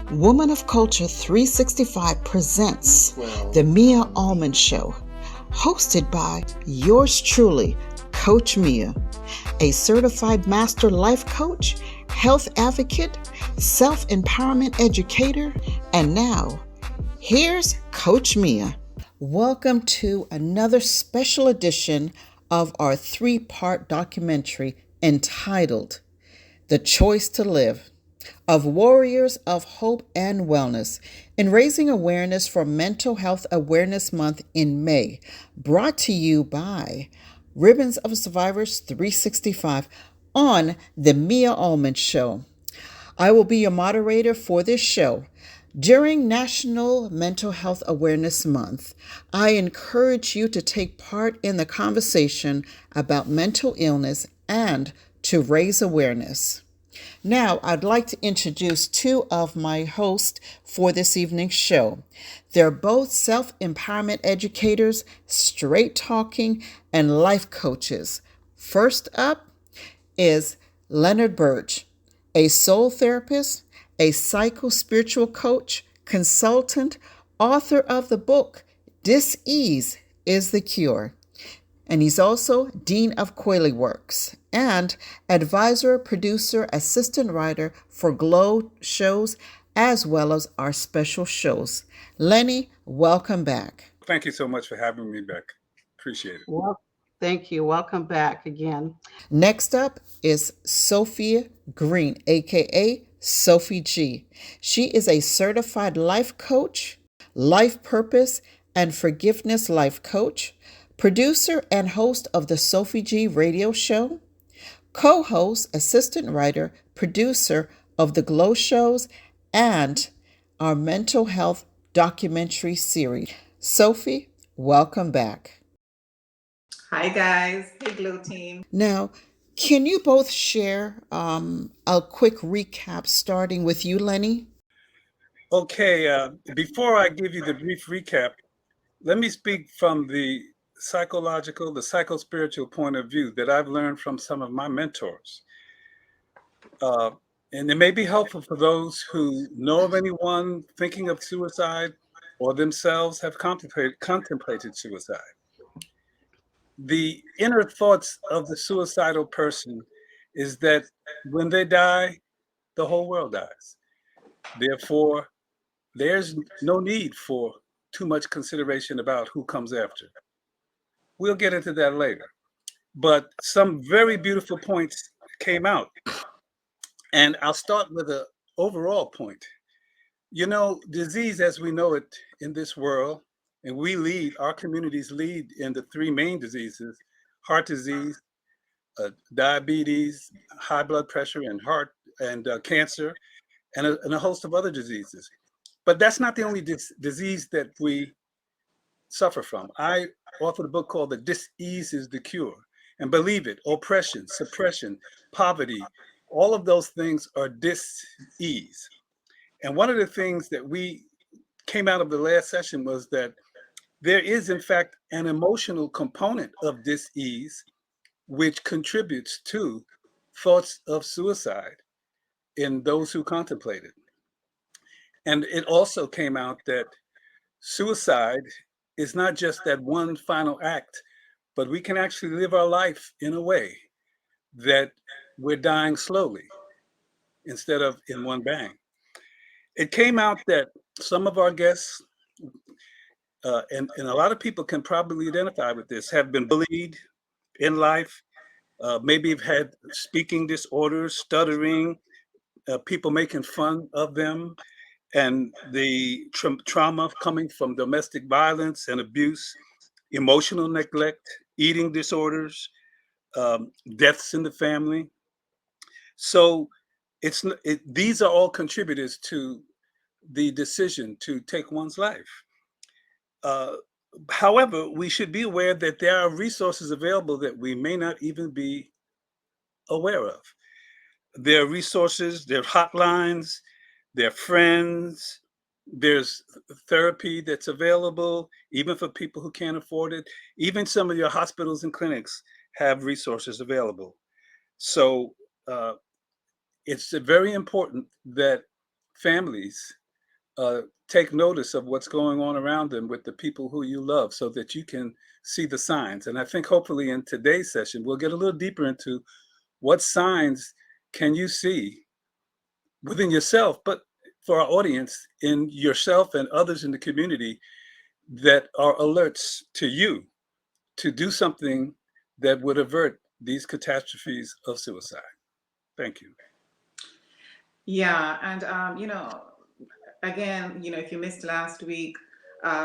Woman of Culture 365 presents The Mia Allman Show, hosted by yours truly, Coach Mia, a certified master life coach, health advocate, self-empowerment educator, and now, here's Coach Mia. Welcome to another special edition of our three-part documentary entitled The Choice to Live, of Warriors of Hope and Wellness, in raising awareness for Mental Health Awareness Month in May, brought to you by Ribbons of Survivors 365 on The Mia Allman Show. I will be your moderator for this show. During National Mental Health Awareness Month, I encourage you to take part in the conversation about mental illness and to raise awareness. Now, I'd like to introduce two of my hosts for this evening's show. They're both self-empowerment educators, straight talking, and life coaches. First up is Leonard Burge, a soul therapist, a psycho-spiritual coach, consultant, author of the book, Dis-Ease is the Cure. And he's also Dean of Quayle Works and advisor, producer, assistant writer for Glow shows as well as our special shows. Lenny, welcome back. Thank you so much for having me back. Appreciate it. Well, thank you. Welcome back again. Next up is Sophia Green, aka Sophie G. She is a certified life coach, life purpose, and forgiveness life coach, producer and host of the Sophie G radio show, co-host, assistant writer, producer of the Glow shows, and our mental health documentary series. Sophie, welcome back. Hi guys. Hey Glow team. Now, can you both share a quick recap, starting with you, Lenny? Okay, before I give you the brief recap, let me speak from the psychological, the psycho-spiritual point of view that I've learned from some of my mentors. And it may be helpful for those who know of anyone thinking of suicide or themselves have contemplated suicide. The inner thoughts of the suicidal person is that when they die, the whole world dies. Therefore, there's no need for too much consideration about who comes after. We'll get into that later. But some very beautiful points came out. And I'll start with an overall point. You know, disease as we know it in this world, and our communities lead in the three main diseases: heart disease, diabetes, high blood pressure, and heart and cancer, and a host of other diseases. But that's not the only disease that we suffer from. I authored a book called The Dis-Ease is the Cure. And believe it, oppression, suppression, poverty, all of those things are dis-ease. And one of the things that we came out of the last session was that there is, in fact, an emotional component of dis-ease which contributes to thoughts of suicide in those who contemplate it. And it also came out that suicide is not just that one final act, but we can actually live our life in a way that we're dying slowly instead of in one bang. It came out that some of our guests, and a lot of people can probably identify with this, have been bullied in life, maybe have had speaking disorders, stuttering, people making fun of them, and the trauma coming from domestic violence and abuse, emotional neglect, eating disorders, deaths in the family. So these are all contributors to the decision to take one's life. However, we should be aware that there are resources available that we may not even be aware of. There are resources, there are hotlines, there are friends, there's therapy that's available, even for people who can't afford it. Even some of your hospitals and clinics have resources available. So it's very important that families take notice of what's going on around them with the people who you love so that you can see the signs. And I think hopefully in today's session, we'll get a little deeper into what signs can you see within yourself, but for our audience, in yourself and others in the community that are alerts to you to do something that would avert these catastrophes of suicide. Thank you. Yeah, and again, if you missed last week,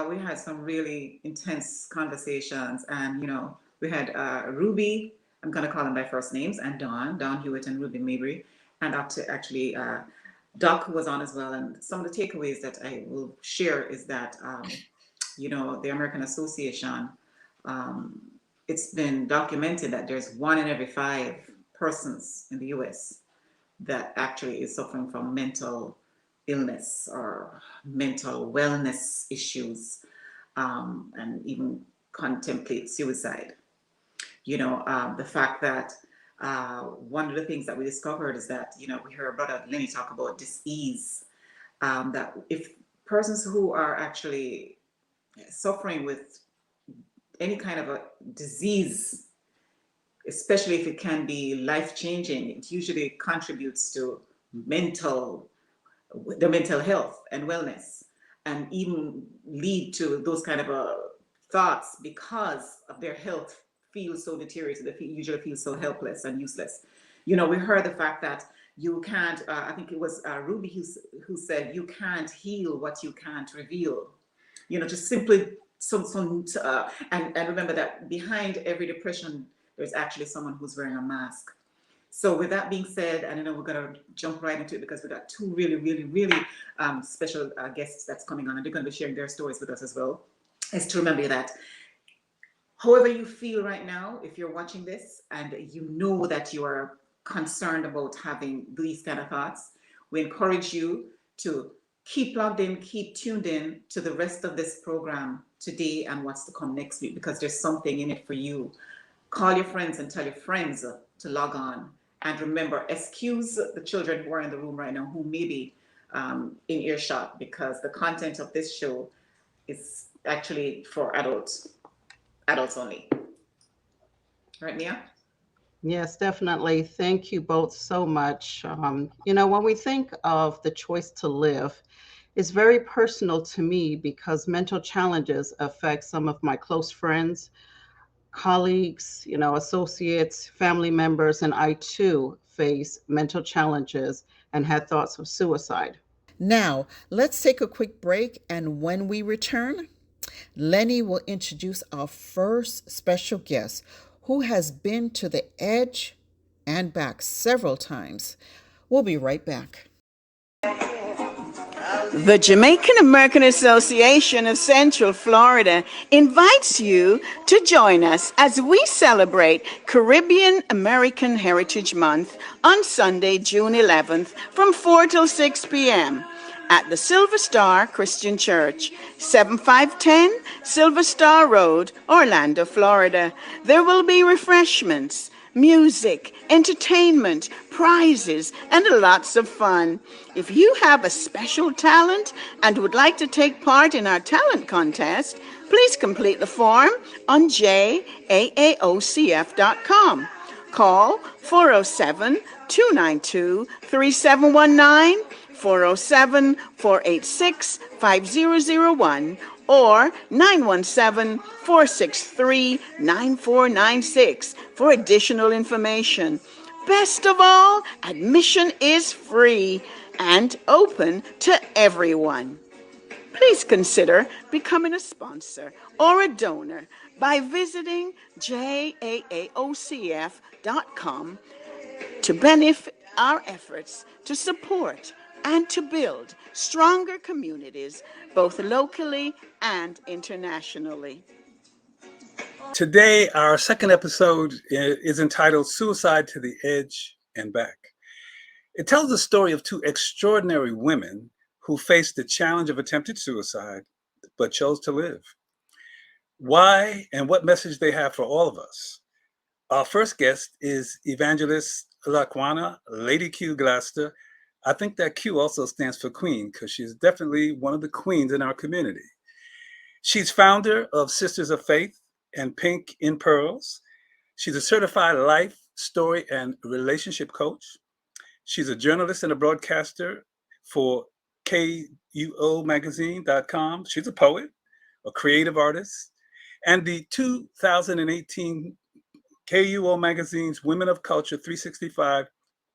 we had some really intense conversations, and we had Ruby. I'm gonna call them by first names, and Dawn Hewitt, and Ruby Mabry, and up to actually Doc, who was on as well. And some of the takeaways that I will share is that the American Association, it's been documented that there's 1 in every 5 persons in the U.S. that actually is suffering from mental illness or mental wellness issues, and even contemplate suicide. The fact that one of the things that we discovered is that, we heard Brother Lenny talk about dis-ease, that if persons who are actually suffering with any kind of a disease, especially if it can be life-changing, it usually contributes to the mental health and wellness, and even lead to those kind of thoughts because of their health feels so deteriorated. They usually feel so helpless and useless. We heard the fact that you can't, I think it was Ruby who said, you can't heal what you can't reveal. Just simply and remember that behind every depression, there's actually someone who's wearing a mask. So with that being said, and we're going to jump right into it because we've got 2 really, really, really special guests that's coming on, and they're going to be sharing their stories with us as well, is to remember that however you feel right now, if you're watching this and you know that you are concerned about having these kind of thoughts, we encourage you to keep logged in, keep tuned in to the rest of this program today and what's to come next week, because there's something in it for you. Call your friends and tell your friends to log on. And remember, excuse the children who are in the room right now who may be in earshot, because the content of this show is actually for adults only. Right, Mia? Yes, definitely. Thank you both so much. When we think of the choice to live, it's very personal to me because mental challenges affect some of my close friends, colleagues, associates, family members, and I too face mental challenges and had thoughts of suicide. Now, let's take a quick break, and when we return, Lenny will introduce our first special guest who has been to the edge and back several times. We'll be right back. The Jamaican American Association of Central Florida invites you to join us as we celebrate Caribbean American Heritage Month on Sunday, June 11th from 4 till 6 p.m. at the Silver Star Christian Church, 7510 Silver Star Road, Orlando, Florida. There will be refreshments, music, entertainment, prizes, and lots of fun. If you have a special talent and would like to take part in our talent contest, please complete the form on jaaocf.com. Call 407-292-3719, 407-486-5001, or 917-463-9496 for additional information. Best of all, admission is free and open to everyone. Please consider becoming a sponsor or a donor by visiting jaaocf.com to benefit our efforts to support and to build stronger communities, both locally and internationally. Today, our second episode is entitled Suicide to the Edge and Back. It tells the story of 2 extraordinary women who faced the challenge of attempted suicide, but chose to live. Why and what message they have for all of us. Our first guest is Evangelist Laquana Lady Q Glaster. I think that Q also stands for queen because she's definitely one of the queens in our community. She's founder of Sisters of Faith and Pink in Pearls. She's a certified life, story, and relationship coach. She's a journalist and a broadcaster for KUOmagazine.com. She's a poet, a creative artist, and the 2018 KUO Magazine's Women of Culture 365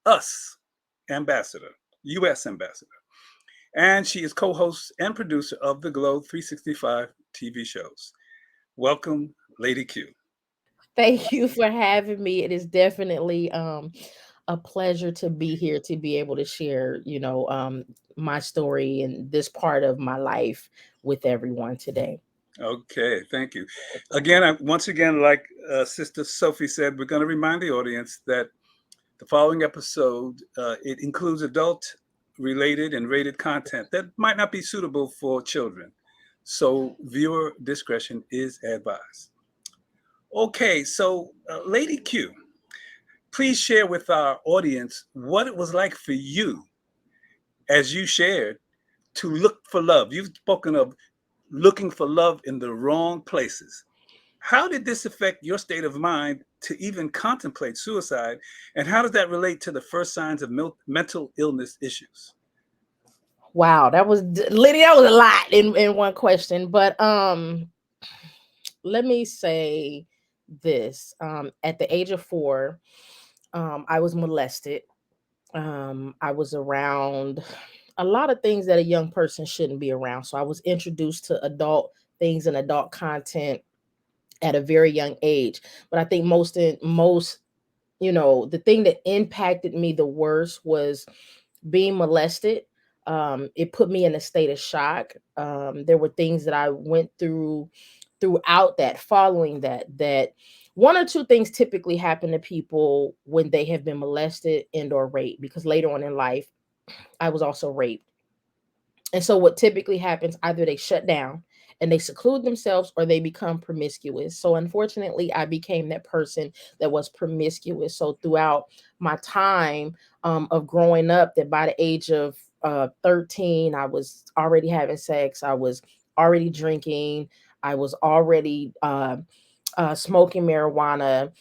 US Ambassador, US Ambassador. And she is co-host and producer of the Glow 365 TV shows. Welcome, Lady Q. Thank you for having me. It is definitely a pleasure to be here to be able to share, my story and this part of my life with everyone today. Okay, thank you. Again, once again, like Sister Sophie said, we're going to remind the audience that the following episode, it includes adult-related and rated content that might not be suitable for children. So viewer discretion is advised. Okay, so Lady Q, please share with our audience what it was like for you as you shared to look for love. You've spoken of looking for love in the wrong places. How did this affect your state of mind to even contemplate suicide? And how does that relate to the first signs of mental illness issues? Wow, that was Liddy, that was a lot in one question. But let me say this. At the age of 4, I was molested. I was around a lot of things that a young person shouldn't be around. So I was introduced to adult things and adult content at a very young age. But I think most, the thing that impacted me the worst was being molested. It put me in a state of shock. There were things that I went throughout that, following that one or two things typically happen to people when they have been molested and or raped, because later on in life, I was also raped. And so what typically happens, either they shut down and they seclude themselves or they become promiscuous. So unfortunately, I became that person that was promiscuous. So throughout my time of growing up, that by the age of 13, I was already having sex. I was already drinking. I was already smoking marijuana.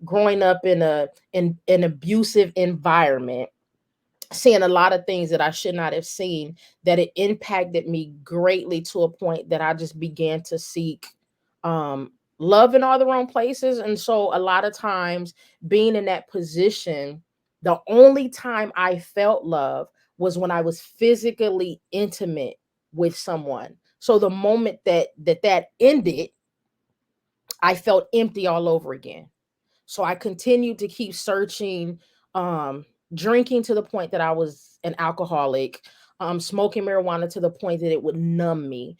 Growing up in an abusive environment, seeing a lot of things that I should not have seen, that it impacted me greatly to a point that I just began to seek love in all the wrong places. And so a lot of times being in that position, the only time I felt love was when I was physically intimate with someone. So the moment that ended, I felt empty all over again. So I continued to keep searching, drinking to the point that I was an alcoholic, smoking marijuana to the point that it would numb me,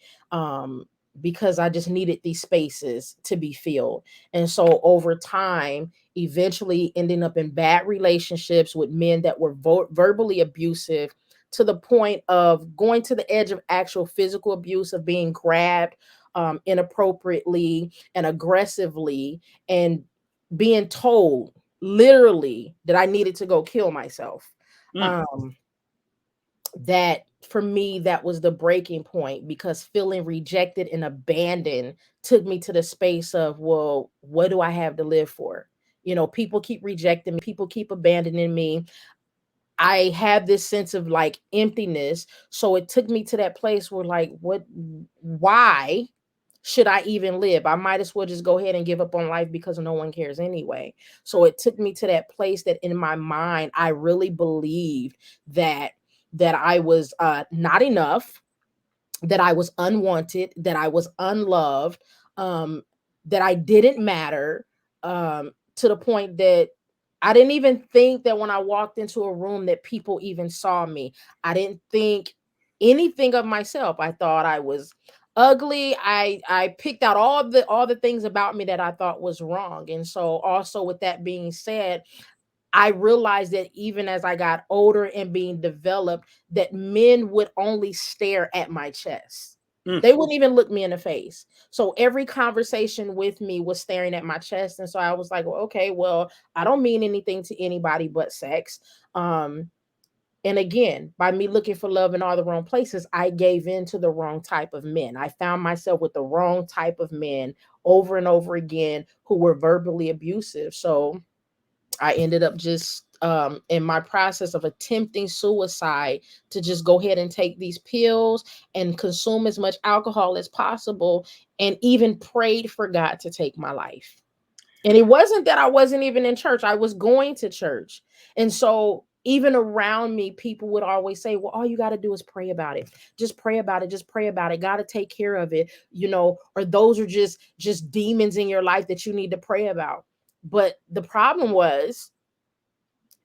because I just needed these spaces to be filled. And so over time, eventually ending up in bad relationships with men that were verbally abusive, to the point of going to the edge of actual physical abuse, of being grabbed inappropriately and aggressively, and being told literally that I needed to go kill myself. That for me, that was the breaking point, because feeling rejected and abandoned took me to the space of, well, what do I have to live for? People keep rejecting me, people keep abandoning me. I have this sense of like emptiness. So it took me to that place where, like, why should I even live? I might as well just go ahead and give up on life, because no one cares anyway. So it took me to that place that in my mind, I really believed that I was not enough, that I was unwanted, that I was unloved, that I didn't matter, to the point that I didn't even think that when I walked into a room that people even saw me. I didn't think anything of myself. I thought I was ugly. I picked out all the things about me that I thought was wrong. And so also, with that being said, I realized that even as I got older and being developed, that men would only stare at my chest. They wouldn't even look me in the face. So every conversation with me was staring at my chest. And so I was like, well, okay, well, I don't mean anything to anybody but sex. And again, by me looking for love in all the wrong places, I gave in to the wrong type of men. I found myself with the wrong type of men over and over again who were verbally abusive. So I ended up just in my process of attempting suicide to just go ahead and take these pills and consume as much alcohol as possible, and even prayed for God to take my life. And it wasn't that I wasn't even in church. I was going to church. And so even around me, people would always say, well, all you got to do is pray about it. Just pray about it. Just pray about it. Got to take care of it, or those are just demons in your life that you need to pray about. But the problem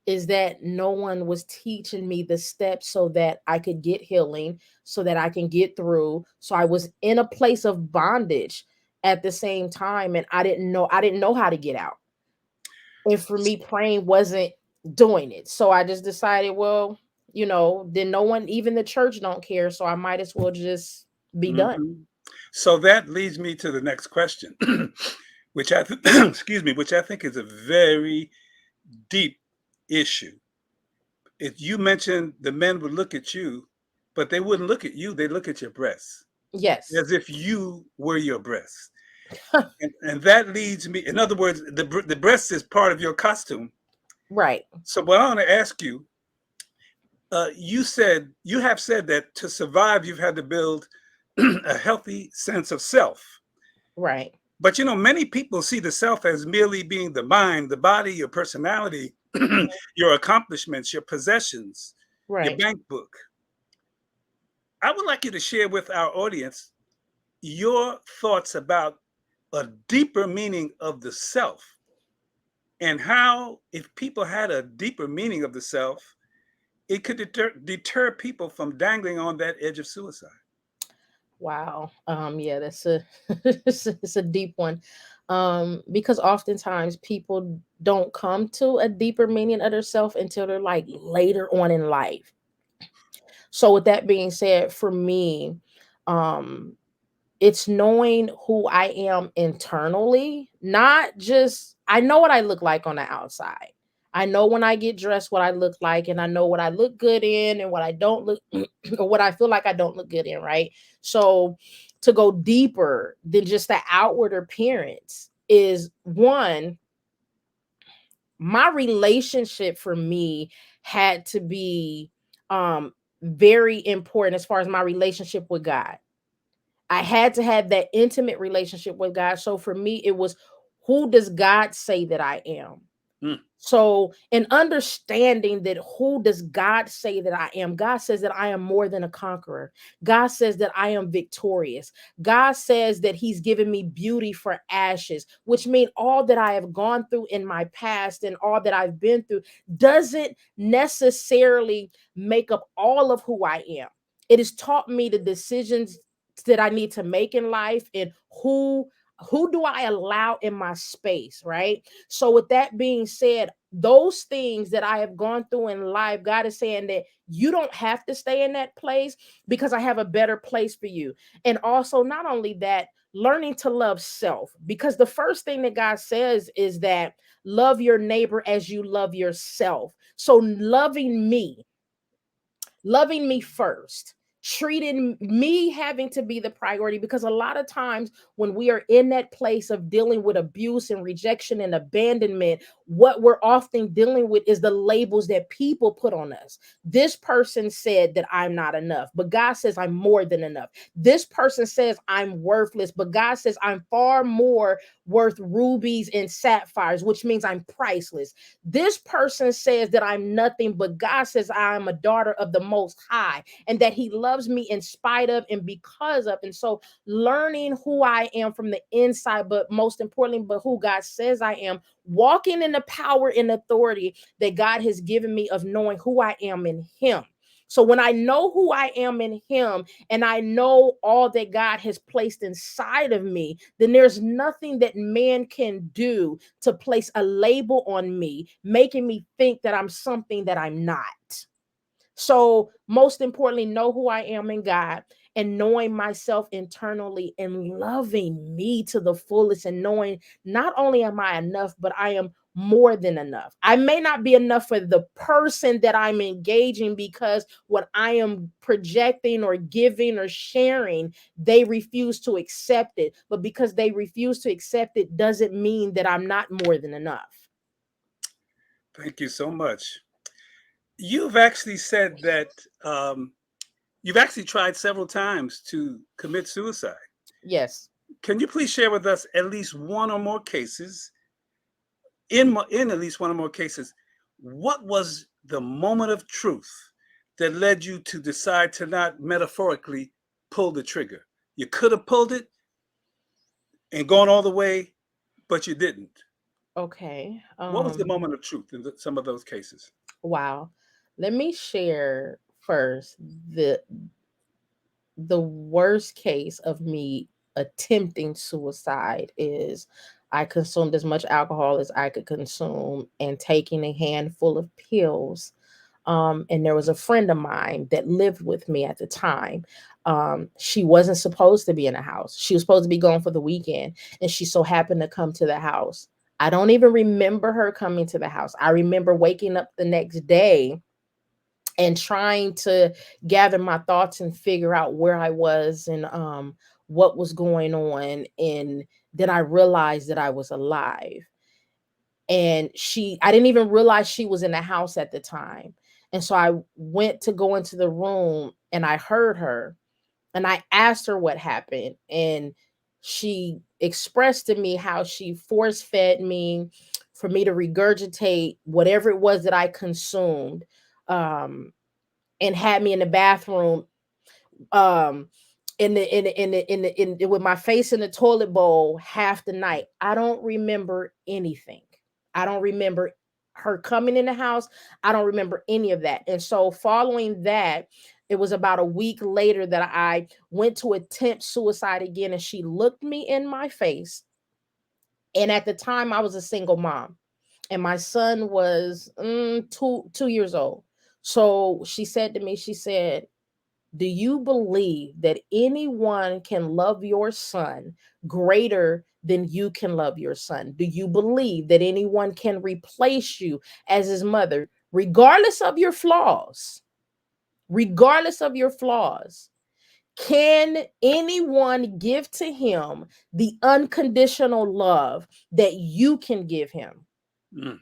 is that no one was teaching me the steps so that I could get healing, so that I can get through. So I was in a place of bondage at the same time, and I didn't know how to get out. And for me, praying wasn't doing it. So I just decided, well, then no one, even the church, don't care. So I might as well just be done. Mhm. So that leads me to the next question, which excuse me, which I think is a very deep issue. If you mentioned the men would look at you, but they wouldn't look at you, they look at your breasts Yes. as if you were your breasts. And that leads me, in other words, the breast is part of your costume. Right. So what I want to ask you, you have said that to survive, you've had to build a healthy sense of self. Right. But many people see the self as merely being the mind, the body, your personality, your accomplishments, your possessions, your Right. bank book. I would like you to share with our audience your thoughts about a deeper meaning of the self, and how, if people had a deeper meaning of the self, it could deter people from dangling on that edge of suicide. Wow. Yeah, that's a it's a deep one. Because oftentimes people don't come to a deeper meaning of their self until they're like later on in life. So with that being said, for me, um, it's knowing who I am internally, not just I know what I look like on the outside. I know when I get dressed what I look like, and I know what I look good in and what I don't look or what I feel like I don't look good in, right? So to go deeper than just the outward appearance is one, my relationship for me had to be very important as far as my relationship with God. I had to have that intimate relationship with God. So for me, it was, who does God say that I am? Mm. So, in understanding that, who does God say that I am? God says that I am more than a conqueror. God says that I am victorious. God says that He's given me beauty for ashes, which means all that I have gone through in my past and all that I've been through doesn't necessarily make up all of who I am. It has taught me the decisions that I need to make in life, and who do I allow in my space, right? So with that being said, those things that I have gone through in life, God is saying that you don't have to stay in that place because I have a better place for you. And also, not only that, learning to love self, because the first thing that God says is that love your neighbor as you love yourself. So loving me first, treating me, having to be the priority, because a lot of times when we are in that place of dealing with abuse and rejection and abandonment, what we're often dealing with is the labels that people put on us. This person said that I'm not enough, but God says I'm more than enough. This person says I'm worthless, but God says I'm far more worth rubies and sapphires, which means I'm priceless. This person says that I'm nothing, but God says I am a daughter of the Most High, and that He loves me in spite of and because of. And so learning who I am from the inside, but most importantly, but who God says I am, walking in the power and authority that God has given me of knowing who I am in Him. So when I know who I am in Him, and I know all that God has placed inside of me, then there's nothing that man can do to place a label on me, making me think that I'm something that I'm not. So, most importantly, know who I am in God, and knowing myself internally and loving me to the fullest, and knowing not only am I enough, but I am more than enough. I may not be enough for the person that I'm engaging, because what I am projecting or giving or sharing, they refuse to accept it. But because they refuse to accept it doesn't mean that I'm not more than enough. Thank you so much. You've actually said that you've actually tried several times to commit suicide. Yes. Can you please share with us at least one or more cases? In at least one or more cases, what was the moment of truth that led you to decide to not metaphorically pull the trigger? You could have pulled it and gone all the way, but you didn't. Okay. What was the moment of truth in some of those cases? Wow. Let me share first the worst case of me attempting suicide is I consumed as much alcohol as I could consume and taking a handful of pills. And there was a friend of mine that lived with me at the time. She wasn't supposed to be in the house. She was supposed to be gone for the weekend, and she so happened to come to the house. I don't even remember her coming to the house. I remember waking up the next day and trying to gather my thoughts and figure out where I was and what was going on. And then I realized that I was alive. And I didn't even realize she was in the house at the time. And so I went to go into the room and I heard her and I asked her what happened. And she expressed to me how she force fed me for me to regurgitate whatever it was that I consumed. And had me in the bathroom, um with my face in the toilet bowl half the night. I don't remember anything. I don't remember her coming in the house. I don't remember any of that. And so following that, it was about a week later that I went to attempt suicide again, and she looked me in my face. And at the time I was a single mom and my son was 2 years old. So she said to me, she said, "Do you believe that anyone can love your son greater than you can love your son? Do you believe that anyone can replace you as his mother, regardless of your flaws? Regardless of your flaws, can anyone give to him the unconditional love that you can give him?" Mm.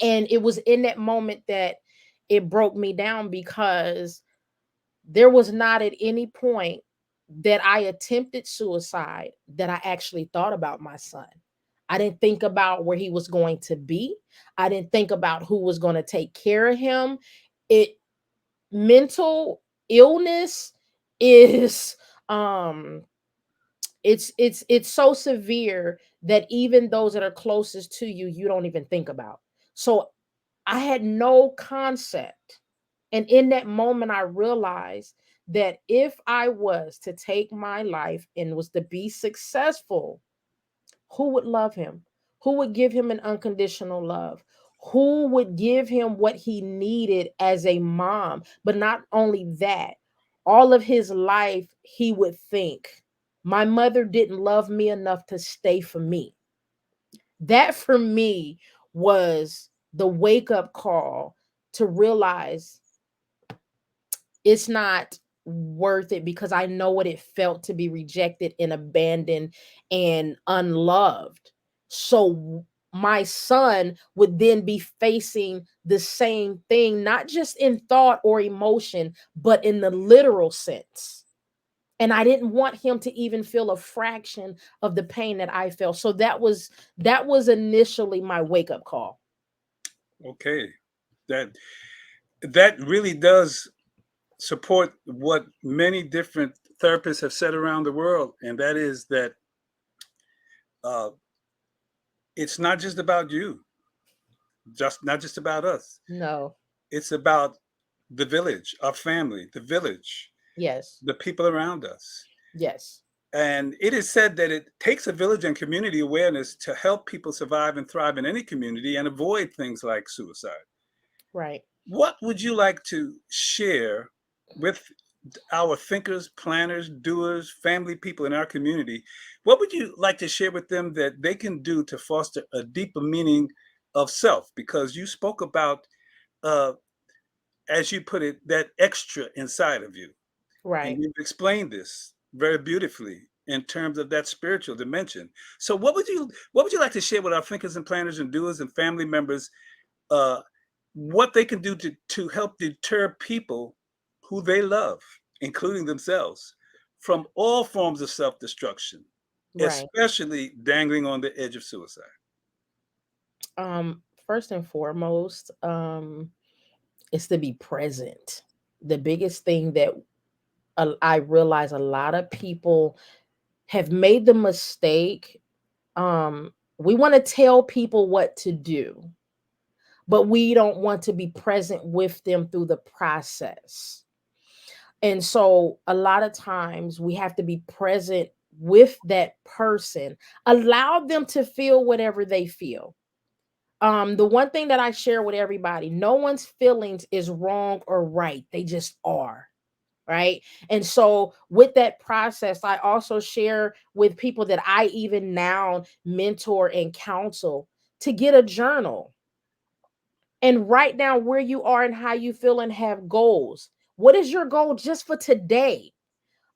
And it was in that moment that it broke me down, because there was not at any point that I attempted suicide that I actually thought about my son. I didn't think about where he was going to be. I didn't think about who was going to take care of him. It Mental illness is it's so severe that even those that are closest to you, you don't even think about. So I had no concept. And in that moment, I realized that if I was to take my life and was to be successful, who would love him? Who would give him an unconditional love? Who would give him what he needed as a mom? But not only that, all of his life, he would think, my mother didn't love me enough to stay for me. That for me was the wake up call to realize it's not worth it, because I know what it felt to be rejected and abandoned and unloved. So my son would then be facing the same thing, not just in thought or emotion, but in the literal sense. And I didn't want him to even feel a fraction of the pain that I felt. So that was initially my wake up call. Okay, that really does support what many different therapists have said around the world, and that is that uh, it's not just about you, just not just about us. No. It's about the village, our family, the village, Yes. the people around us. Yes. And it is said that it takes a village and community awareness to help people survive and thrive in any community and avoid things like suicide. Right. What would you like to share with our thinkers, planners, doers, family people in our community? What would you like to share with them that they can do to foster a deeper meaning of self, because you spoke about, as you put it, that extra inside of you. And Right. you've explained this very beautifully in terms of that spiritual dimension. So what would you like to share with our thinkers and planners and doers and family members, uh, what they can do to help deter people who they love, including themselves, from all forms of self-destruction, Right. especially dangling on the edge of suicide? First and foremost, is to be present. The biggest thing that I realize a lot of people have made the mistake. We want to tell people what to do, but we don't want to be present with them through the process. And so a lot of times we have to be present with that person, allow them to feel whatever they feel. The one thing that I share with everybody, no one's feelings is wrong or right. They just are. Right. And so with that process, I also share with people that I even now mentor and counsel to get a journal and write down where you are and how you feel and have goals. What is your goal just for today?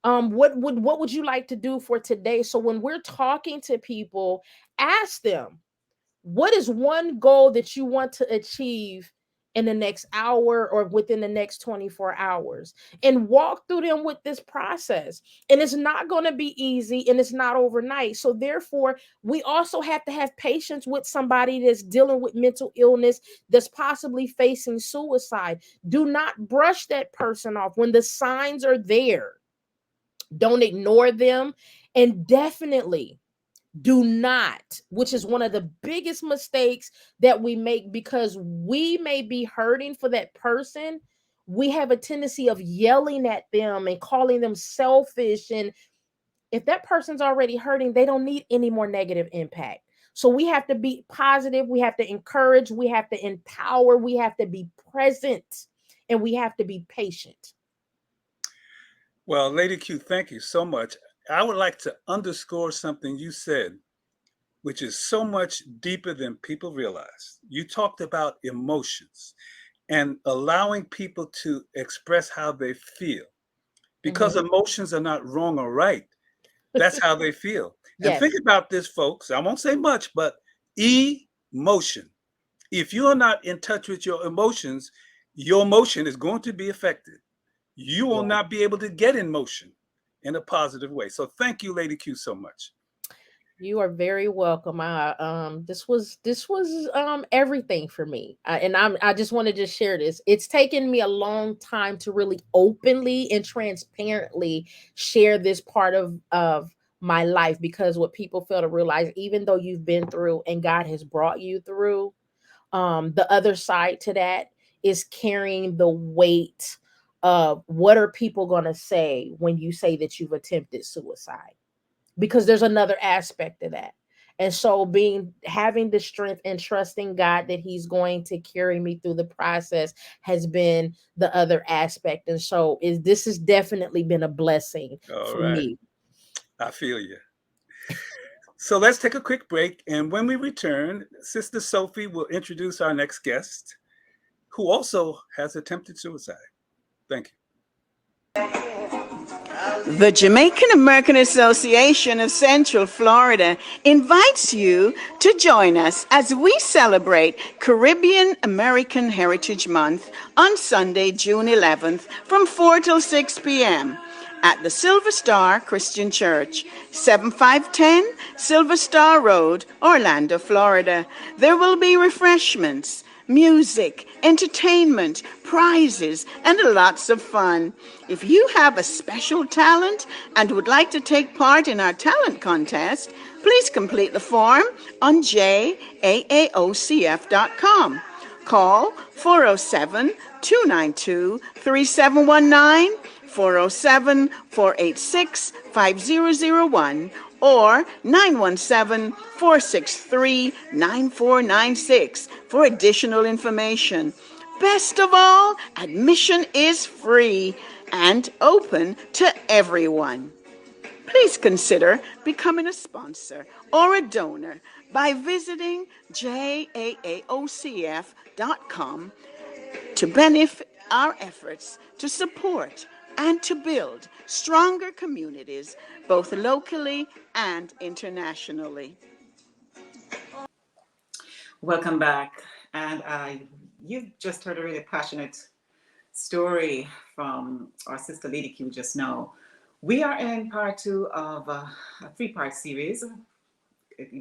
What would you like to do for today? So when we're talking to people, ask them, what is one goal that you want to achieve in the next hour or within the next 24 hours? And walk through them with this process. And it's not going to be easy and it's not overnight. So, therefore, we also have to have patience with somebody that's dealing with mental illness, that's possibly facing suicide. Do not brush that person off when the signs are there. Don't ignore them. And definitely, do not, which is one of the biggest mistakes that we make, because we may be hurting for that person. We have a tendency of yelling at them and calling them selfish. And if that person's already hurting, they don't need any more negative impact. So we have to be positive. We have to encourage. We have to empower. We have to be present, and we have to be patient. Well, Lady Q, thank you so much. I would like to underscore something you said, which is so much deeper than people realize. You talked about emotions and allowing people to express how they feel, because Mhm. emotions are not wrong or right. That's how they feel. And think Yes. about this, folks. I won't say much, but emotion. If you are not in touch with your emotions, your emotion is going to be affected. You will Yeah. not be able to get in motion in a positive way. So thank you, Lady Q, so much. You are very welcome. This was everything for me. I just wanted to share this. It's taken me a long time to really openly and transparently share this part of my life, because what people fail to realize, even though you've been through and God has brought you through, the other side to that is carrying the weight of what are people going to say when you say that you've attempted suicide, because there's another aspect of that. And so having the strength and trusting God that he's going to carry me through the process has been the other aspect. And so this has definitely been a blessing All for right. me. I feel you. So let's take a quick break. And when we return, Sister Sophie will introduce our next guest, who also has attempted suicide. Thank you. The Jamaican American Association of Central Florida invites you to join us as we celebrate Caribbean American Heritage Month on Sunday, June 11th from 4 till 6 p.m. at the Silver Star Christian Church, 7510 Silver Star Road, Orlando, Florida. There will be refreshments, music, entertainment, prizes, and lots of fun. If you have a special talent and would like to take part in our talent contest, please complete the form on jaaocf.com. Call 407-292-3719, 407-486-5001, or 917-463-9496 for additional information. Best of all, admission is free and open to everyone. please consider becoming a sponsor or a donor by visiting jaaocf.com to benefit our efforts to support and to build stronger communities, both locally and internationally. Welcome back. And you just heard a really passionate story from our sister Lady Q just now. We are in part 2 of a 3-part series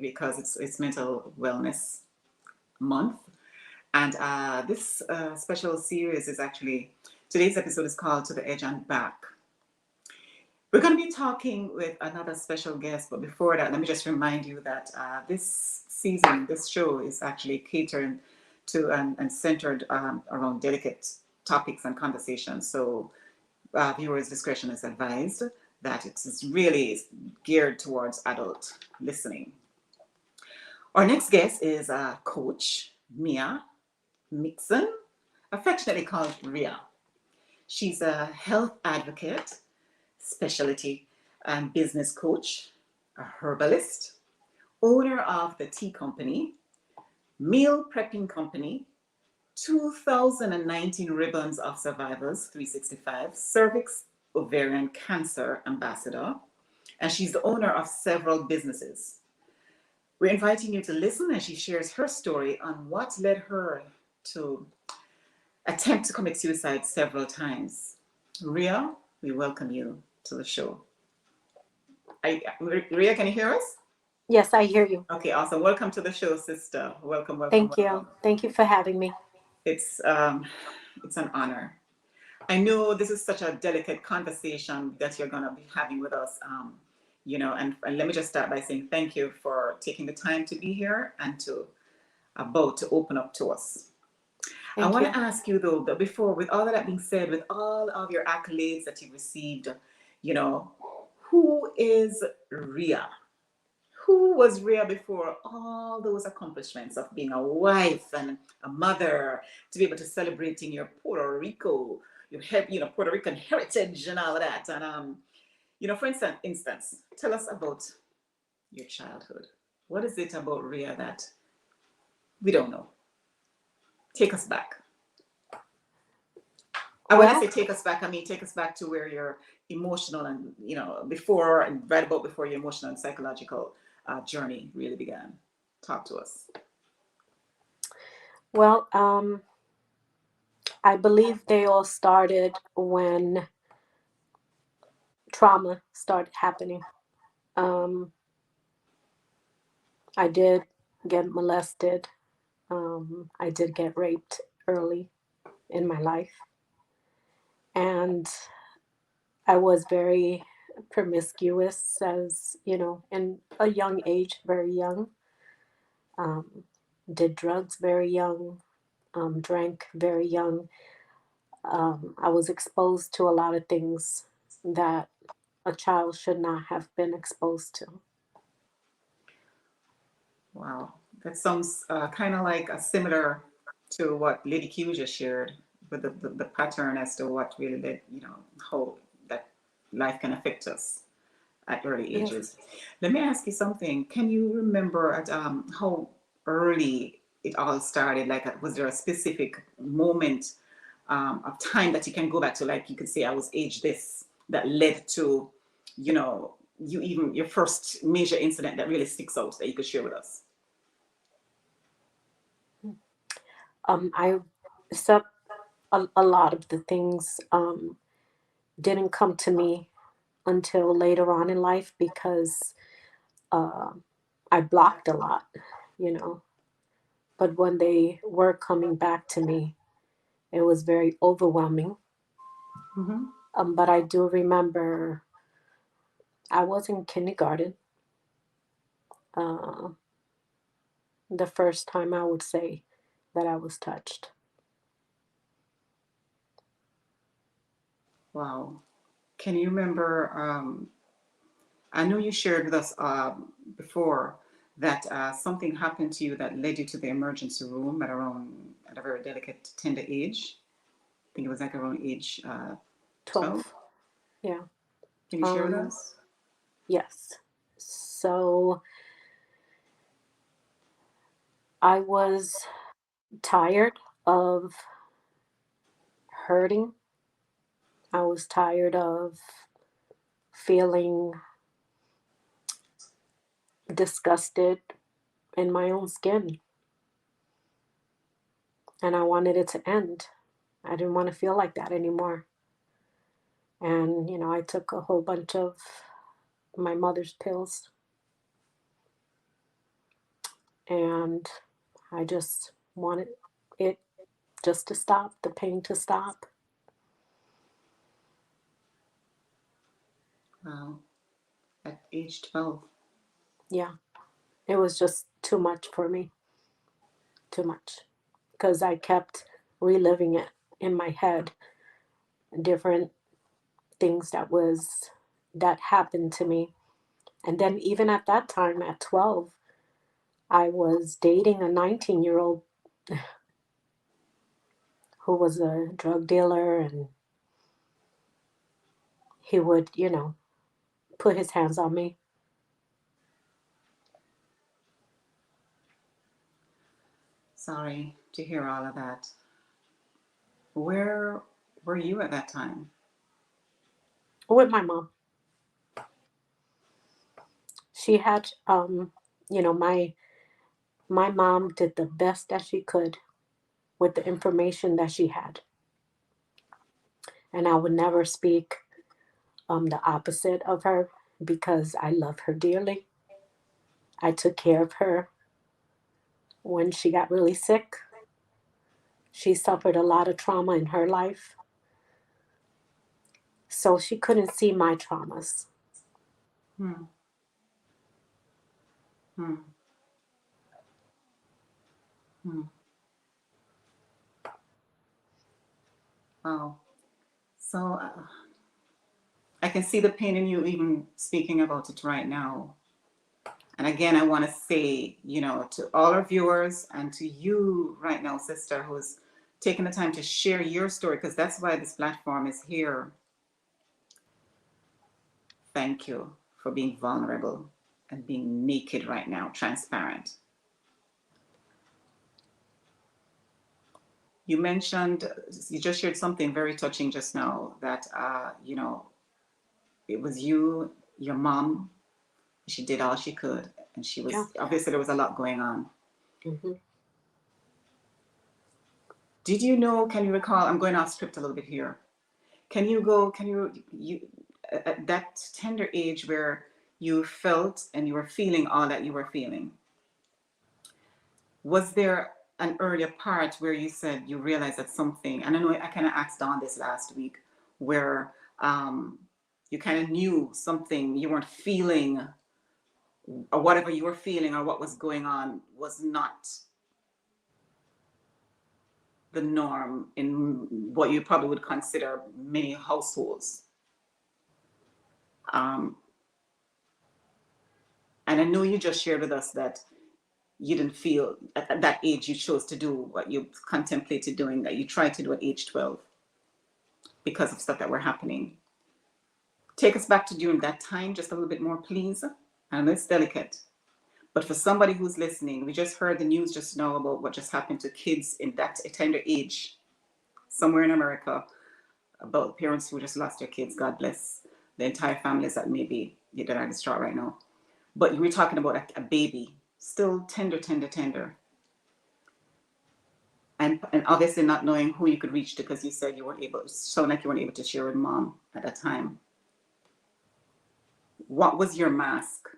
because it's Mental Wellness Month. And this special series is actually, today's episode is called To the Edge and Back. We're going to be talking with another special guest, but before that, let me just remind you that this season, this show is actually catering to and centered around delicate topics and conversations. So viewers' discretion is advised, that it is really geared towards adult listening. Our next guest is Coach Mia Mixon, affectionately called Ria. She's a health advocate, specialty and business coach, a herbalist, owner of the Tea Company, meal prepping company, 2019 Ribbons of Survivors 365, cervix ovarian cancer ambassador, and she's the owner of several businesses. We're inviting you to listen as she shares her story on what led her to attempt to commit suicide several times. Ria, we welcome you to the show. Ria, can you hear us? Yes, I hear you. Okay, awesome. Welcome to the show, sister. Welcome. Thank you. Thank you for having me. It's an honor. I know this is such a delicate conversation that you're going to be having with us, and let me just start by saying thank you for taking the time to be here and to open up to us. I want to ask you though, that before, with all of that being said, with all of your accolades that you've received, who is Ria? Who was Ria before all those accomplishments of being a wife and a mother, to be able to celebrate in your Puerto Rico, Puerto Rican heritage and all of that? And, for instance, tell us about your childhood. What is it about Ria that we don't know? Take us back. And when I say take us back, I mean take us back to where you're emotional and, before and right about before your emotional and psychological journey really began. Talk to us. Well, I believe they all started when trauma started happening. I did get molested. I did get raped early in my life. And I was very promiscuous in a young age, very young. Did drugs very young, drank very young. I was exposed to a lot of things that a child should not have been exposed to. Wow, that sounds kind of like similar to what Lady Q just shared, with the pattern as to what really led, how that life can affect us at early ages. Yes. Let me ask you something. Can you remember at how early it all started? Like, was there a specific moment of time that you can go back to? Like, you could say, I was age this, that led to, your first major incident that really sticks out that you could share with us? A lot of the things didn't come to me until later on in life because I blocked a lot, But when they were coming back to me, it was very overwhelming. Mm-hmm. But I do remember I was in kindergarten. The first time I would say that I was touched. Wow. Can you remember, I know you shared with us before that something happened to you that led you to the emergency room at a very delicate, tender age. I think it was like around age 12. Yeah. Can you share with us? Yes. So I was tired of hurting. I was tired of feeling disgusted in my own skin. And I wanted it to end. I didn't want to feel like that anymore. And, I took a whole bunch of my mother's pills. And I just wanted it just to stop, the pain to stop. Wow. At age 12. Yeah. It was just too much for me. Too much. Because I kept reliving it in my head, different things that happened to me. And then even at that time, at 12, I was dating a 19-year-old who was a drug dealer, and he would, put his hands on me. Sorry to hear all of that. Where were you at that time? With my mom. She had, my mom did the best that she could with the information that she had. And I would never speak the opposite of her because I love her dearly. I took care of her when she got really sick. She suffered a lot of trauma in her life. So she couldn't see my traumas. Hmm. Hmm. Hmm. Wow. So I can see the pain in you even speaking about it right now. And again, I want to say, to all our viewers and to you right now, sister, who's taking the time to share your story, because that's why this platform is here. Thank you for being vulnerable and being naked right now, transparent. You mentioned, you just shared something very touching just now that, it was you, your mom, she did all she could. And she Yeah. was, obviously, there was a lot going on. Mm-hmm. Did you know, can you recall, I'm going off script a little bit here. You, at that tender age where you felt and you were feeling all that you were feeling, was there an earlier part where you said you realized that something, and I know I kind of asked Dawn this last week, where you kind of knew something you weren't feeling, or whatever you were feeling or what was going on was not the norm in what you probably would consider many households. Um, and I know you just shared with us that you didn't feel at that age you chose to do what you contemplated doing, that you tried to do at age 12 because of stuff that were happening. Take us back to during that time just a little bit more, please. I know it's delicate, but for somebody who's listening, we just heard the news just now about what just happened to kids in that tender age somewhere in America, about parents who just lost their kids. God bless the entire families that may be that are distraught right now. But we're talking about a baby, still tender, tender, tender. And obviously not knowing who you could reach to, because you said you weren't able, sound like you weren't able to share with mom at that time. What was your mask?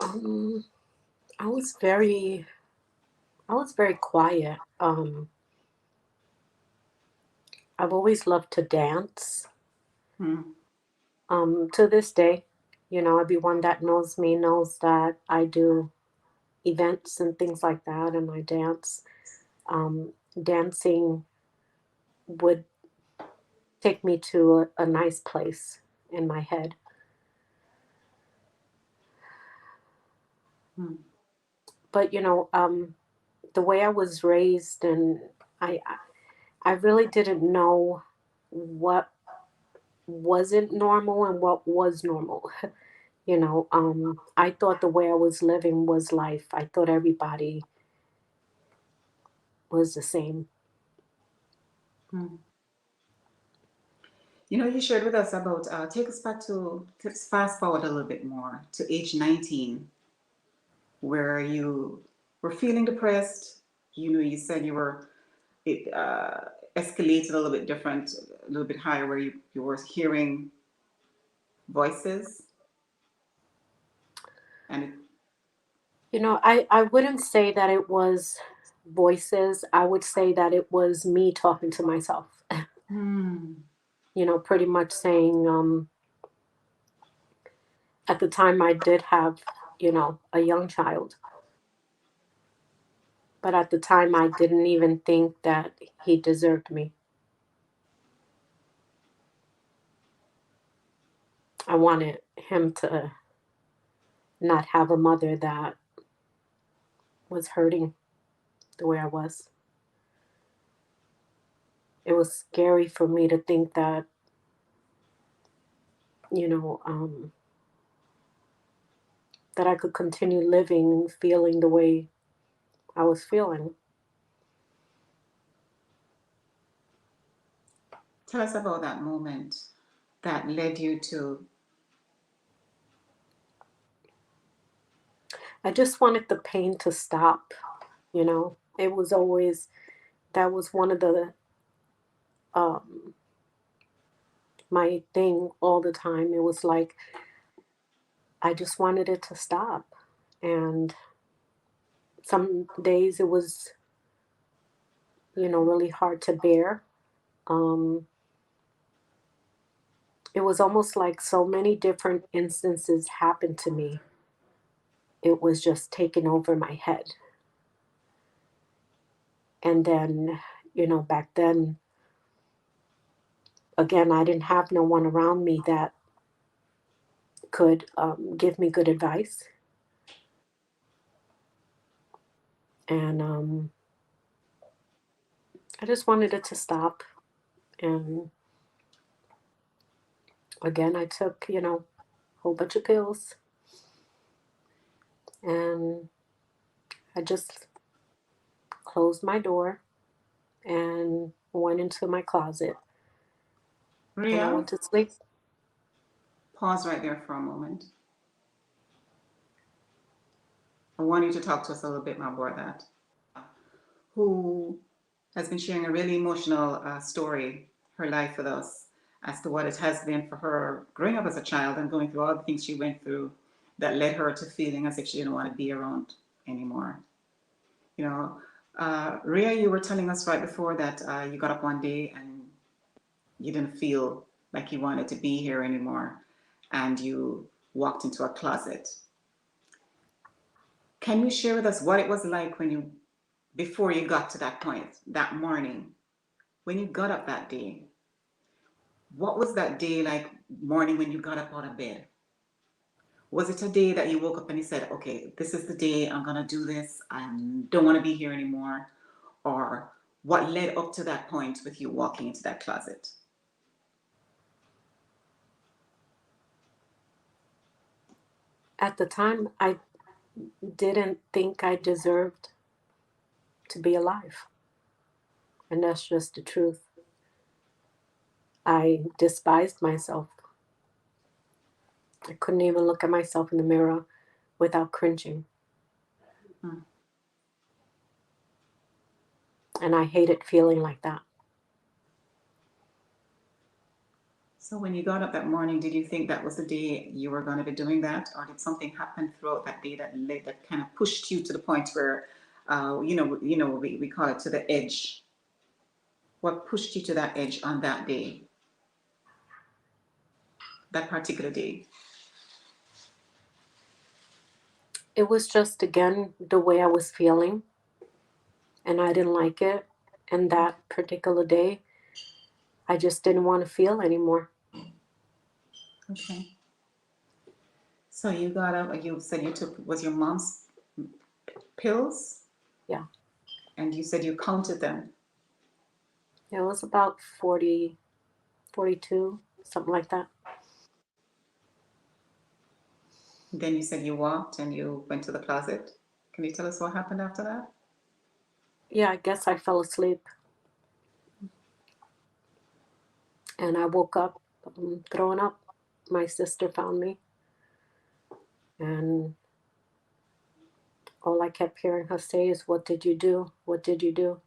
I was very quiet. I've always loved to dance. Hmm. To this day, everyone that knows me knows that I do events and things like that, and I dance. Dancing would take me to a nice place in my head. Hmm. But the way I was raised, and I really didn't know what wasn't normal and what was normal. I thought the way I was living was life. I thought everybody was the same. Hmm. You know, you shared with us about, take us back to, let's fast forward a little bit more to age 19, where you were feeling depressed. You know, you said it escalated a little bit different, a little bit higher, where you were hearing voices. And I wouldn't say that it was voices. I would say that it was me talking to myself. hmm, Pretty much saying, at the time I did have, a young child. But at the time I didn't even think that he deserved me. I wanted him to not have a mother that was hurting the way I was. It was scary for me to think that, you know, um, that I could continue living, feeling the way I was feeling. tell us about that moment that led you to. I just wanted the pain to stop, It was always, that was one of the, um, my thing all the time. It was like, I just wanted it to stop. And some days it was, really hard to bear. Um, it was almost like so many different instances happened to me. It was just taking over my head. And then, back then, again, I didn't have no one around me that could give me good advice. And I just wanted it to stop. And again, I took, a whole bunch of pills. And I just closed my door and went into my closet and I Ria, went to sleep. pause right there for a moment. I want you to talk to us a little bit more about that. Who has been sharing a really emotional story, her life with us, as to what it has been for her growing up as a child and going through all the things she went through that led her to feeling as if she didn't want to be around anymore. You know, Ria, you were telling us right before that you got up one day and you didn't feel like you wanted to be here anymore, and you walked into a closet. Can you share with us what it was like before you got to that point, that morning, when you got up that day? What was that day like, morning when you got up out of bed? Was it a day that you woke up and you said, okay, this is the day I'm going to do this. I don't want to be here anymore? Or what led up to that point with you walking into that closet? At the time, I didn't think I deserved to be alive. And that's just the truth. I despised myself. I couldn't even look at myself in the mirror without cringing. Hmm. And I hated feeling like that. So when you got up that morning, did you think that was the day you were going to be doing that? Or did something happen throughout that day that kind of pushed you to the point where, we call it to the edge? What pushed you to that edge on that day, that particular day? It was just, again, the way I was feeling. And I didn't like it. And that particular day, I just didn't want to feel anymore. Okay. So you got up, you said you took, was your mom's pills? Yeah. And you said you counted them. It was about 40, 42, something like that. Then you said you walked and you went to the closet. Can you tell us what happened after that? Yeah, I guess I fell asleep. And I woke up throwing up. My sister found me. And all I kept hearing her say is, "What did you do? What did you do?"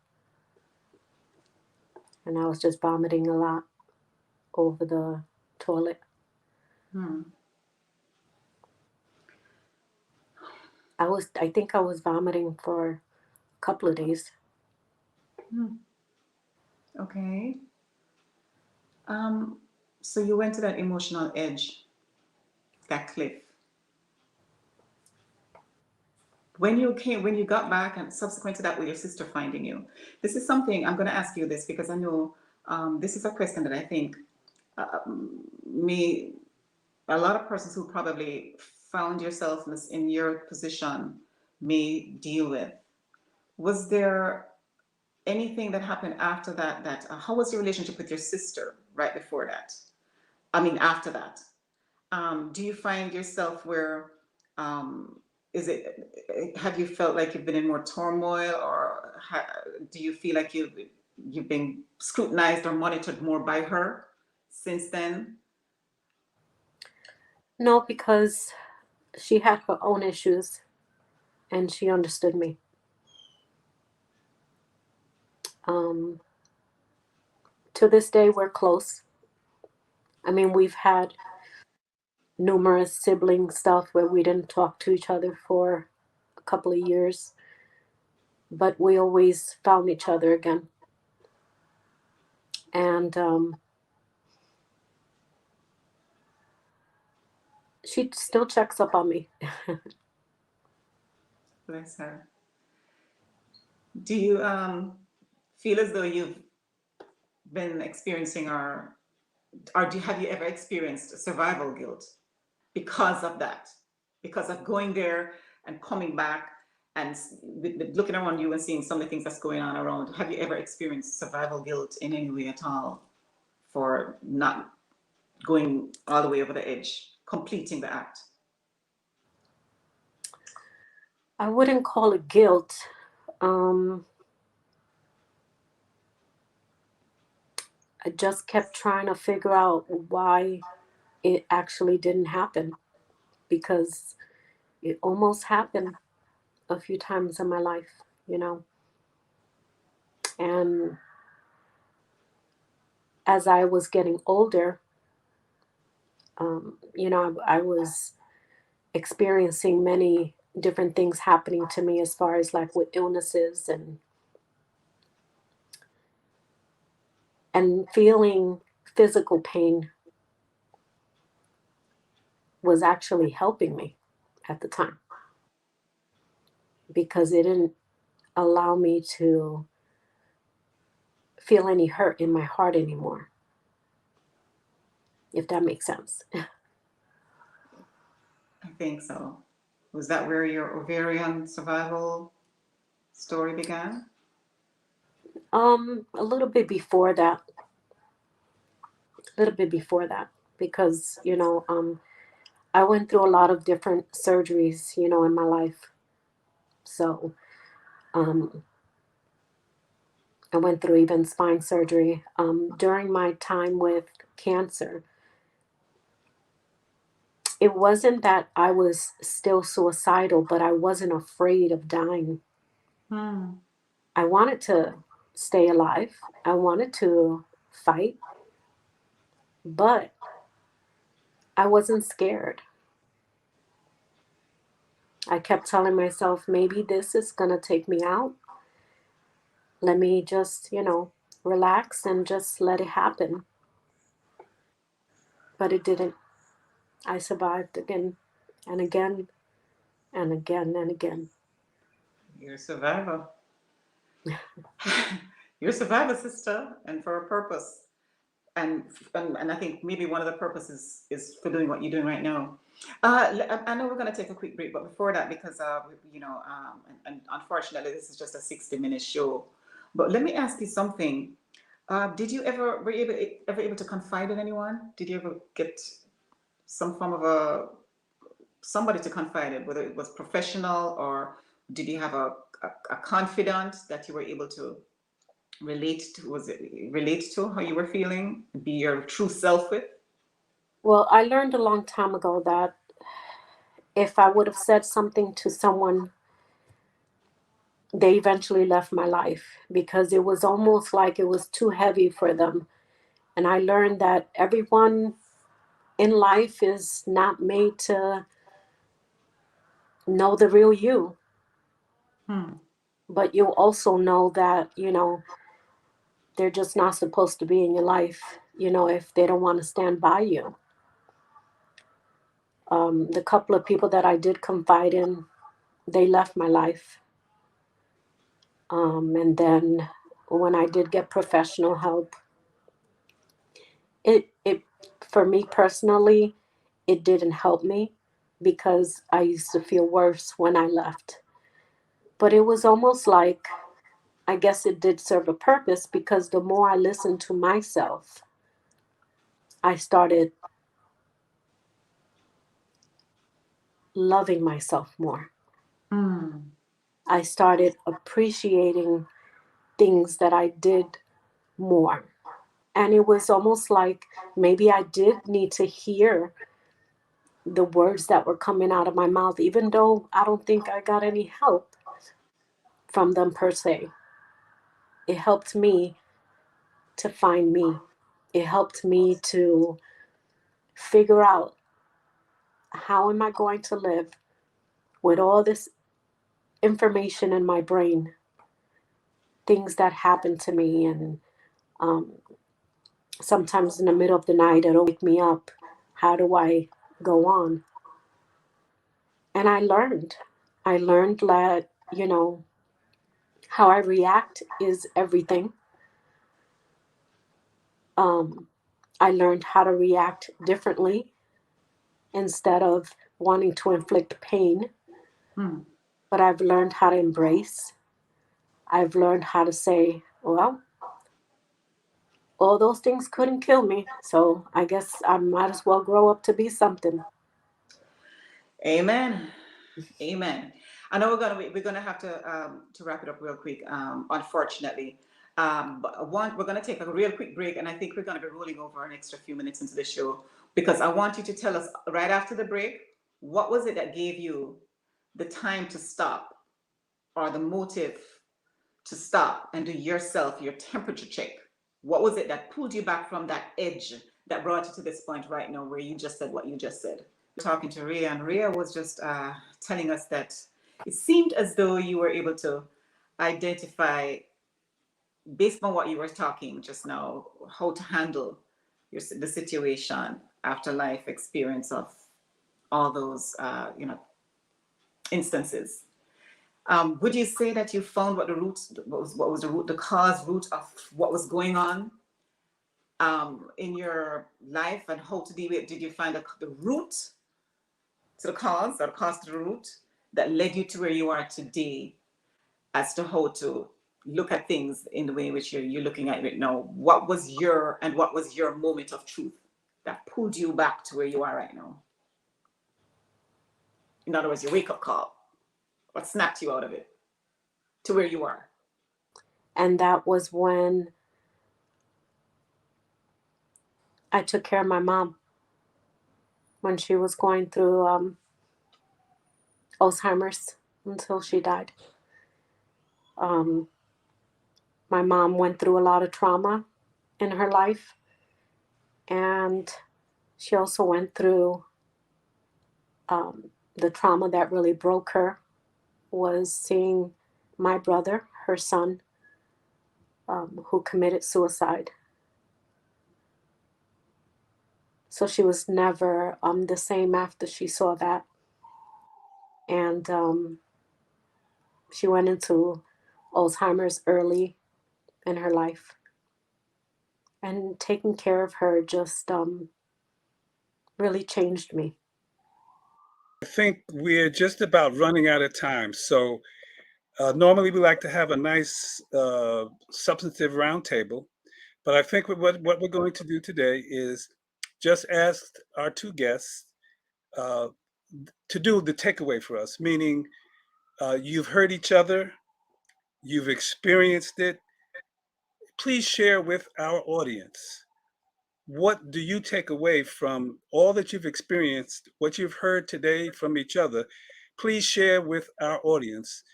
And I was just vomiting a lot over the toilet. Hmm. I think I was vomiting for a couple of days. Okay. So you went to that emotional edge, that cliff. When you got back and subsequent to that with your sister finding you, this is something I'm going to ask you this because I know this is a question that I think me, a lot of persons who probably found yourself in your position may deal with. Was there anything that happened after that how was your relationship with your sister right before that? I mean, after that, do you find yourself where is it have you felt like you've been in more turmoil, or do you feel like you've been scrutinized or monitored more by her since then? No, because she had her own issues and she understood me. To this day, we're close. I mean, we've had numerous sibling stuff where we didn't talk to each other for a couple of years, but we always found each other again. And she still checks up on me. Bless her. Do you feel as though you've been experiencing have you ever experienced survival guilt because of that, because of going there and coming back and looking around you and seeing some of the things that's going on around? Have you ever experienced survival guilt in any way at all for not going all the way over the edge, completing the act? I wouldn't call it guilt. I just kept trying to figure out why it actually didn't happen, because it almost happened a few times in my life, you know. And as I was getting older, you know, I was experiencing many different things happening to me as far as like with illnesses and feeling physical pain was actually helping me at the time, because it didn't allow me to feel any hurt in my heart anymore, if that makes sense. I think so. Was that where your ovarian survival story began? A little bit before that, because, you know, I went through a lot of different surgeries, you know, in my life. So, um, I went through even spine surgery. During my time with cancer, it wasn't that I was still suicidal, but I wasn't afraid of dying. I wanted to stay alive. I wanted to fight, but I wasn't scared. I kept telling myself, maybe this is going to take me out. Let me just, you know, relax and just let it happen. But it didn't. I survived again and again and again and again. You're a survivor. You're a survivor, sister, and for a purpose. And I think maybe one of the purposes is for doing what you're doing right now. I know we're going to take a quick break, but before that, because you know, and unfortunately, this is just a 60-minute show. But let me ask you something. Did you ever were you ever able to confide in anyone? Did you ever get some form of a somebody to confide in, whether it was professional or did you have a confidant that you were able to relate to? Was it relate to how you were feeling? Be your true self with? Well, I learned a long time ago that if I would have said something to someone, they eventually left my life because it was almost like it was too heavy for them. And I learned that everyone in life is not made to know the real you, Hmm. but you also know that, they're just not supposed to be in your life, if they don't want to stand by you. The couple of people that I did confide in, they left my life. And then when I did get professional help, it for me personally, it didn't help me because I used to feel worse when I left. But it was almost like, I guess it did serve a purpose because the more I listened to myself, I started loving myself more. Hmm. I started appreciating things that I did more. And it was almost like maybe I did need to hear the words that were coming out of my mouth, even though I don't think I got any help from them per se. It helped me to find me. It helped me to figure out how am I going to live with all this information in my brain, things that happened to me, and um, sometimes in the middle of the night it'll wake me up. How do I go on? And I learned that, how I react is everything. Um, I learned how to react differently instead of wanting to inflict pain, Hmm. but I've learned how to embrace. I've learned how to say, well, all those things couldn't kill me, so I guess I might as well grow up to be something. Amen. Amen. I know we're gonna have to wrap it up real quick. Unfortunately, but we're gonna take a real quick break, and I think we're gonna be rolling over an extra few minutes into the show because I want you to tell us right after the break what was it that gave you the time to stop or the motive to stop and do yourself your temperature check. What was it that pulled you back from that edge that brought you to this point right now where you just said what you just said? Talking to Rhea, and Rhea was just telling us that it seemed as though you were able to identify, based on what you were talking just now, how to handle the situation after life experience of all those, instances. Would you say that you found what the root, what was the root, the cause root of what was going on in your life and how to deal with it? Did you find the root to the cause or the cause to the root that led you to where you are today as to how to look at things in the way in which you're looking at it now? What was your moment of truth that pulled you back to where you are right now? In other words, your wake up call. What snapped you out of it to where you are? And that was when I took care of my mom when she was going through Alzheimer's until she died. Um, my mom went through a lot of trauma in her life, and she also went through the trauma that really broke her was seeing my brother, her son, who committed suicide. So she was never the same after she saw that. And she went into Alzheimer's early in her life. And taking care of her just really changed me. I think we're just about running out of time. So normally we like to have a nice substantive roundtable. But I think what we're going to do today is just ask our two guests uh, to do the takeaway for us, meaning you've heard each other, you've experienced it. Please share with our audience. What do you take away from all that you've experienced, what you've heard today from each other? Please share with our audience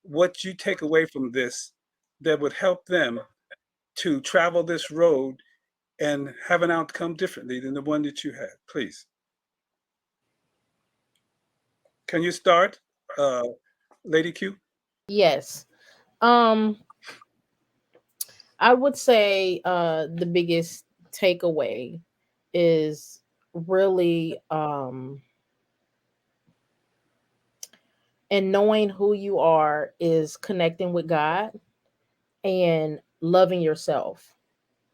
what you take away from this that would help them to travel this road and have an outcome differently than the one that you had. Please. Can you start, uh, Lady Q? Yes. Um, I would say the biggest takeaway is really and knowing who you are is connecting with God and loving yourself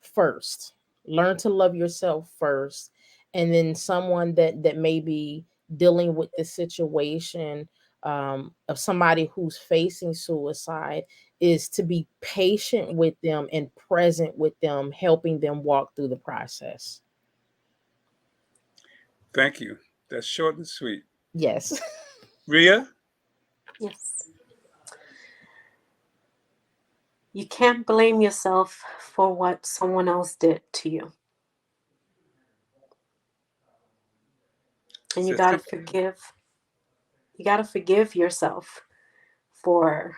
first. Learn to love yourself first, and then someone that may be dealing with the situation of somebody who's facing suicide is to be patient with them and present with them, helping them walk through the process. Thank you. That's short and sweet. Yes. Ria? Yes. You can't blame yourself for what someone else did to you. And you got to forgive. You got to forgive yourself for,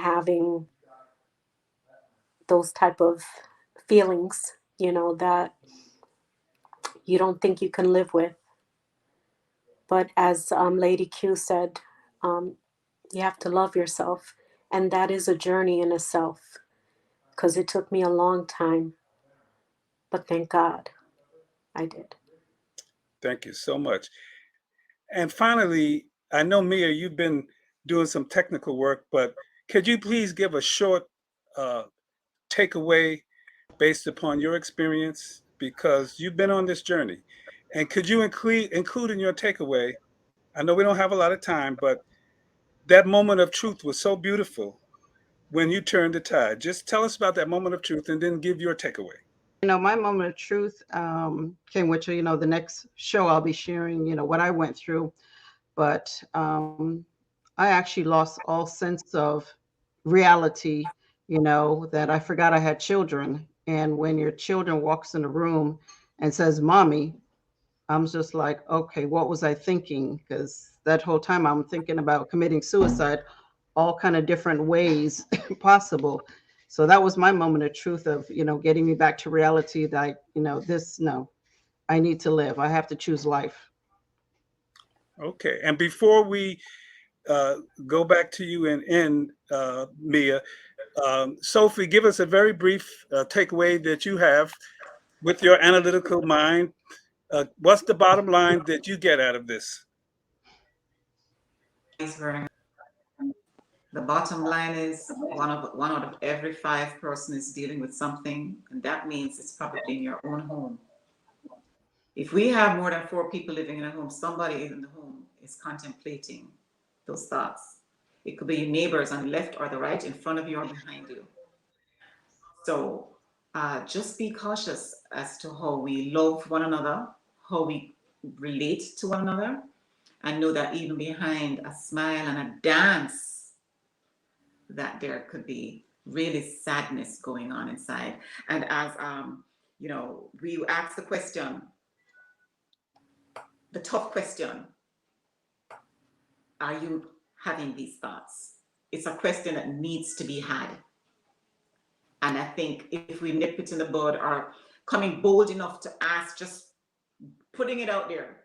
having those type of feelings, that you don't think you can live with. But as Lady Q said, you have to love yourself. And that is a journey in itself, because it took me a long time. But thank God I did. Thank you so much. And finally, I know, Mia, you've been doing some technical work, but could you please give a short uh, takeaway based upon your experience? Because you've been on this journey. And could you include in your takeaway, I know we don't have a lot of time, but that moment of truth was so beautiful when you turned the tide. Just tell us about that moment of truth and then give your takeaway. My moment of truth came with, the next show I'll be sharing, what I went through. But I actually lost all sense of reality, that I forgot I had children. And when your children walks in the room and says, "Mommy," I'm just like, okay, what was I thinking? Because that whole time I'm thinking about committing suicide, all kind of different ways possible. So that was my moment of truth of, getting me back to reality that, no, I need to live. I have to choose life. Okay. And before we go back to you and end, Mia, Sophie, give us a very brief takeaway that you have with your analytical mind. What's the bottom line that you get out of this? The bottom line is one out of every 5 person is dealing with something, and that means it's probably in your own home. If we have more than 4 people living in a home, somebody in the home is contemplating those thoughts. It could be your neighbors on the left or the right, in front of you or behind you. So just be cautious as to how we love one another, how we relate to one another, and know that even behind a smile and a dance, that there could be really sadness going on inside. And as we ask the question, the tough question, are you having these thoughts? It's a question that needs to be had. And I think if we nip it in the bud or coming bold enough to ask, just putting it out there,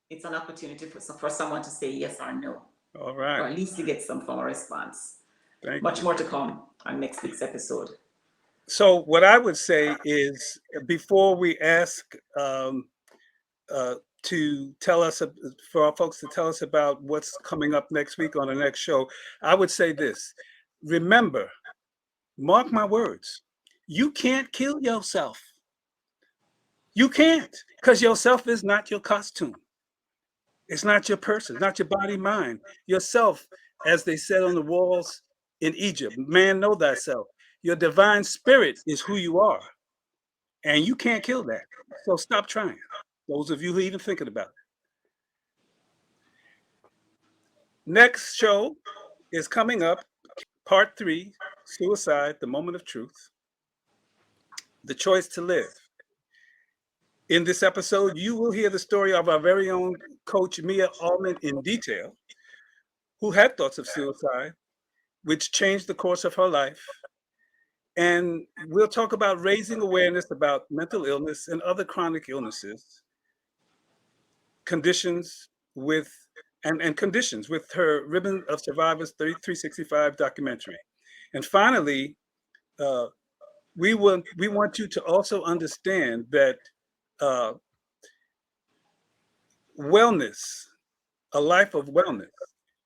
it's an opportunity for someone to say yes or no. All right. Or at least to get some form of response. Thank Much you. more to come on next week's episode. So what I would say is, before we ask to tell us, for our folks to tell us about what's coming up next week on the next show, I would say this: remember, mark my words, you can't kill yourself. You can't, because yourself is not your costume. It's not your person, not your body, mind. Yourself, as they said on the walls in Egypt, man, know thyself. Your divine spirit is who you are. And you can't kill that. So stop trying. Those of you who are even thinking about it. Next show is coming up, part 3, Suicide, the Moment of Truth, the choice to live. In this episode, you will hear the story of our very own coach, Mia Allman, in detail, who had thoughts of suicide, which changed the course of her life. And we'll talk about raising awareness about mental illness and other chronic illnesses, conditions with her Ribbon of Survivors 365 documentary. And finally, we want you to also understand that wellness, a life of wellness,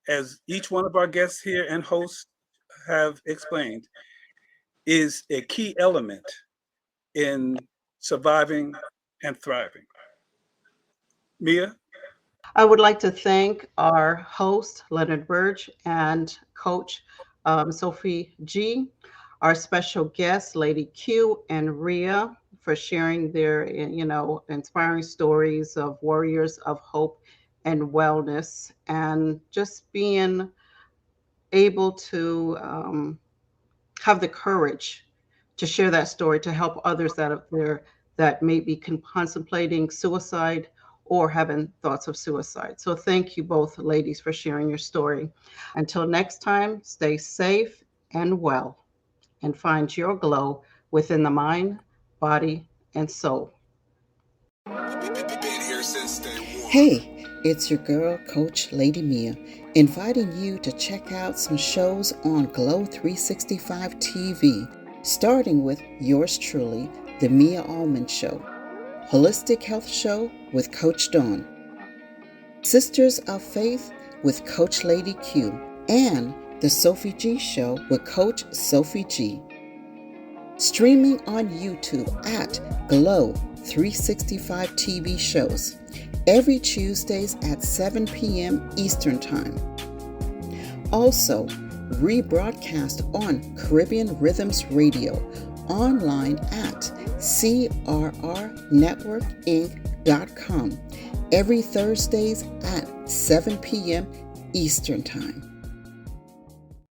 as each one of our guests here and hosts have explained, is a key element in surviving and thriving. Mia? I would like to thank our host, Leonard Burge, and coach, Sophie G., our special guests, Lady Q and Rhea, for sharing their, inspiring stories of warriors of hope and wellness, and just being able to have the courage to share that story to help others that are there that may be contemplating suicide or having thoughts of suicide. So thank you both ladies for sharing your story. Until next time, stay safe and well, and find your glow within the mind, body, and soul. Hey, it's your girl, Coach Lady Mia, inviting you to check out some shows on Glow 365 TV, starting with yours truly, The Mia Allman Show, Holistic Health Show with Coach Dawn, Sisters of Faith with Coach Lady Q, and The Sophie G Show with Coach Sophie G. Streaming on YouTube at Glow 365 TV shows, every Tuesdays at 7 p.m. Eastern Time. Also, rebroadcast on Caribbean Rhythms Radio, online at crrnetworkinc.com, every Thursdays at 7 p.m. Eastern Time.